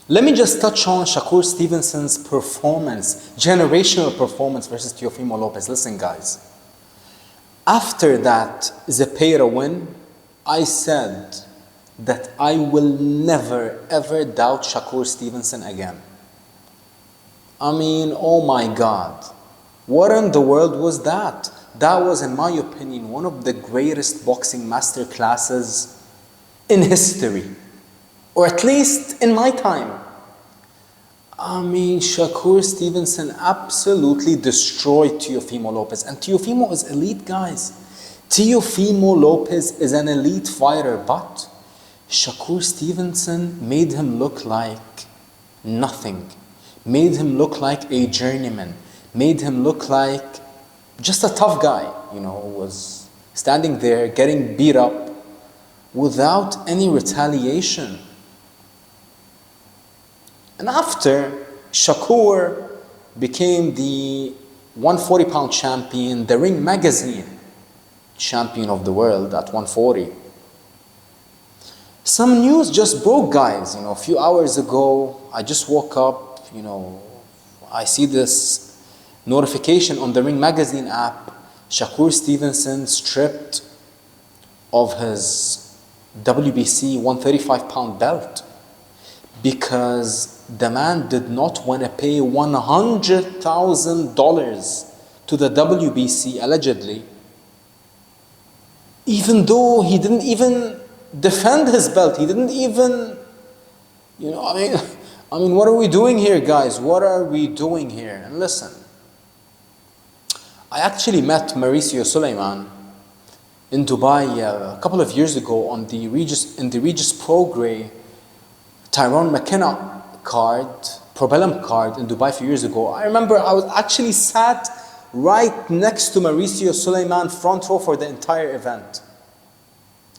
Let me just touch on Shakur Stevenson's performance, generational performance versus Teofimo Lopez. Listen, guys. After that Zepeda win, I said that I will never ever doubt Shakur Stevenson again. I mean, oh my God. What in the world was that? That was, in my opinion, one of the greatest boxing masterclasses in history. Or at least in my time. I mean, Shakur Stevenson absolutely destroyed Teofimo Lopez. And Teofimo is elite, guys. Teofimo Lopez is an elite fighter, but Shakur Stevenson made him look like nothing. Made him look like a journeyman. Made him look like just a tough guy, who was standing there getting beat up without any retaliation. And after, Shakur became the 140-pound champion, the Ring Magazine champion of the world at 140. Some news just broke, guys. A few hours ago, I just woke up, I see this notification on the Ring Magazine app. Shakur Stevenson stripped of his WBC 135-pound belt because the man did not want to pay $100,000 to the WBC, allegedly, even though he didn't even defend his belt. He didn't even, I mean, what are we doing here, guys? What are we doing here? And listen, I actually met Mauricio Sulaiman in Dubai a couple of years ago on the Regis Prograis Tyrone McKenna card, Probellum card in Dubai a few years ago. I remember I was actually sat right next to Mauricio Sulaiman, front row for the entire event.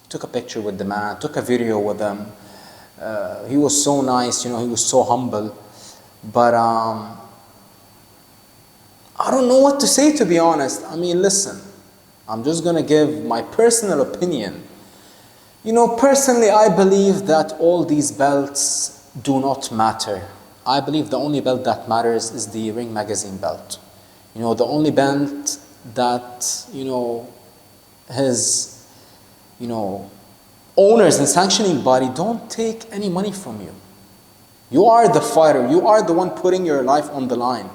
Took a picture with the man, took a video with him. He was so nice, he was so humble. But I don't know what to say, to be honest. I mean, listen, I'm just gonna give my personal opinion. Personally, I believe that all these belts do not matter. I believe the only belt that matters is the Ring Magazine belt. The only belt that, his, owners and sanctioning body don't take any money from you. You are the fighter. You are the one putting your life on the line.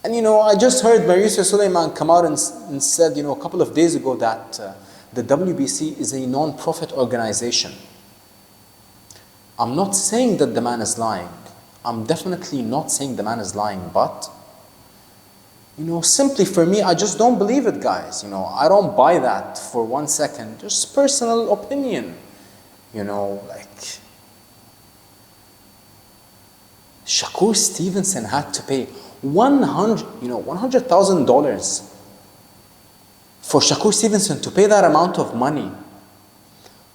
And I just heard Mauricio Sulaiman come out and said, a couple of days ago that the WBC is a non-profit organization. I'm not saying that the man is lying. I'm definitely not saying the man is lying, but simply for me, I just don't believe it, guys. I don't buy that for 1 second. Just personal opinion. Shakur Stevenson had to pay $100,000 for Shakur Stevenson to pay that amount of money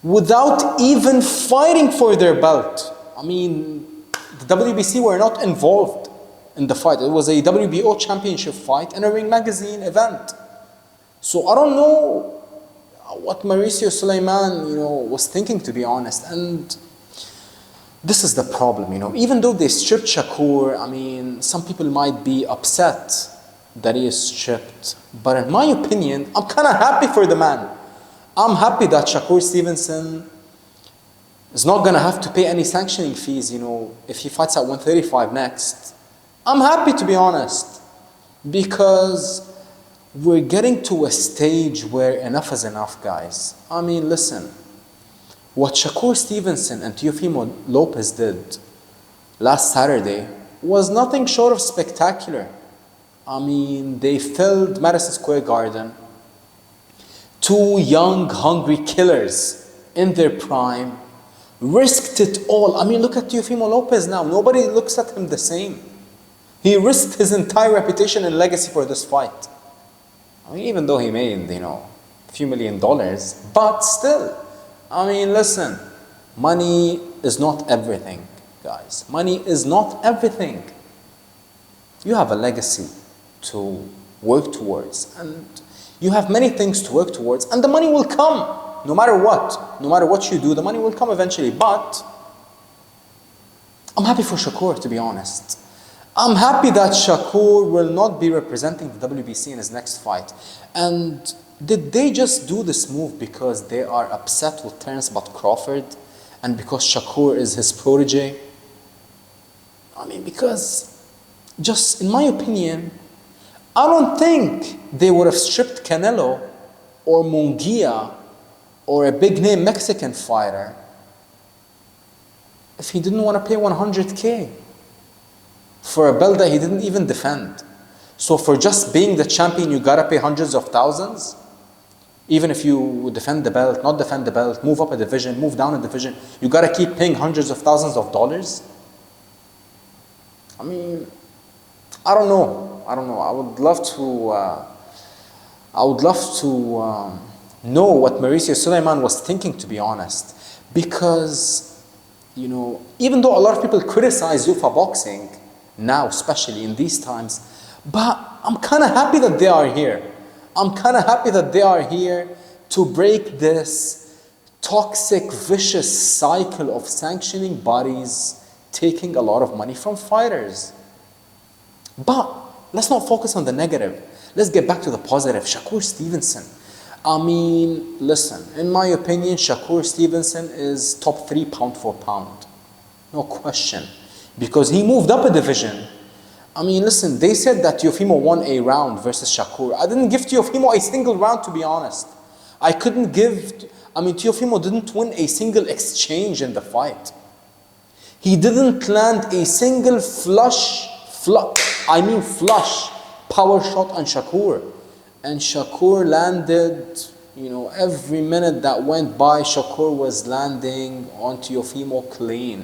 without even fighting for their belt. I mean, the WBC were not involved in the fight. It was a WBO championship fight and a Ring Magazine event. So I don't know what Mauricio Sulaiman, was thinking, to be honest. And this is the problem, Even though they stripped Shakur, I mean, some people might be upset that he is stripped. But in my opinion, I'm kind of happy for the man. I'm happy that Shakur Stevenson is not going to have to pay any sanctioning fees, if he fights at 135 next. I'm happy, to be honest, because we're getting to a stage where enough is enough, guys. I mean, listen, what Shakur Stevenson and Teofimo Lopez did last Saturday was nothing short of spectacular. I mean, they filled Madison Square Garden. Two young, hungry killers in their prime risked it all. I mean, look at Teofimo Lopez now. Nobody looks at him the same. He risked his entire reputation and legacy for this fight. I mean, even though he made, a few $1 million, but still, I mean, listen, money is not everything, guys. Money is not everything. You have a legacy to work towards, and you have many things to work towards, and the money will come, no matter what. No matter what you do, the money will come eventually. But I'm happy for Shakur, to be honest. I'm happy that Shakur will not be representing the WBC in his next fight. And did they just do this move because they are upset with Terence Bud Crawford and because Shakur is his protege? I mean, because, just in my opinion, I don't think they would have stripped Canelo or Munguia or a big name Mexican fighter if he didn't want to pay 100K for a belt that he didn't even defend. So for just being the champion, you gotta pay hundreds of thousands? Even if you defend the belt, not defend the belt, move up a division, move down a division, you gotta keep paying hundreds of thousands of dollars? I mean, I don't know. I would love to know what Mauricio Suleiman was thinking, to be honest. Because, you know, even though a lot of people criticize Zuffa boxing, now especially in these times, but I'm kind of happy that they are here. I'm kind of happy that they are here to break this toxic, vicious cycle of sanctioning bodies taking a lot of money from fighters. But let's not focus on the negative. Let's get back to the positive. Shakur Stevenson. I mean, listen, in my opinion, Shakur Stevenson is top 3 pound for pound. No question. Because he moved up a division. I mean, listen, they said that Teofimo won a round versus Shakur. I didn't give Teofimo a single round, to be honest. Teofimo didn't win a single exchange in the fight. He didn't land a single flush power shot on Shakur. And Shakur landed, you know, every minute that went by, Shakur was landing on Teofimo clean.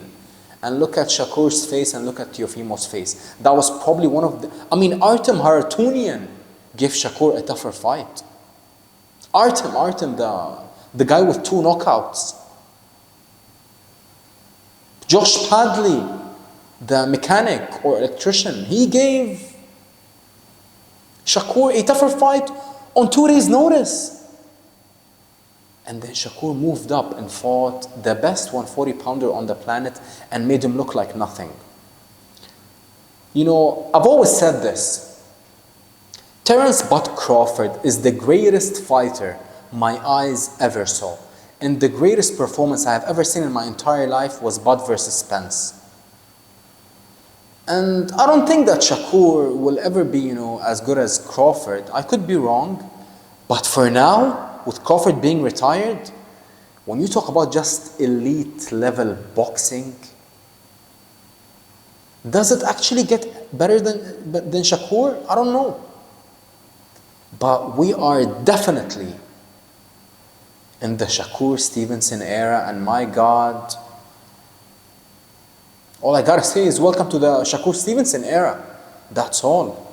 And look at Shakur's face and look at Teofimo's face. That was probably one of the... Artem Haratunian gave Shakur a tougher fight. Artem, the guy with 2 knockouts. Josh Padley, the mechanic or electrician, he gave Shakur a tougher fight on 2 days' notice. And then Shakur moved up and fought the best 140-pounder on the planet and made him look like nothing. You know, I've always said this. Terence Bud Crawford is the greatest fighter my eyes ever saw. And the greatest performance I have ever seen in my entire life was Bud versus Spence. And I don't think that Shakur will ever be, you know, as good as Crawford. I could be wrong. But for now, with Crawford being retired, when you talk about just elite level boxing, does it actually get better than Shakur? I don't know. But we are definitely in the Shakur Stevenson era, and my God, all I gotta say is welcome to the Shakur Stevenson era. That's all.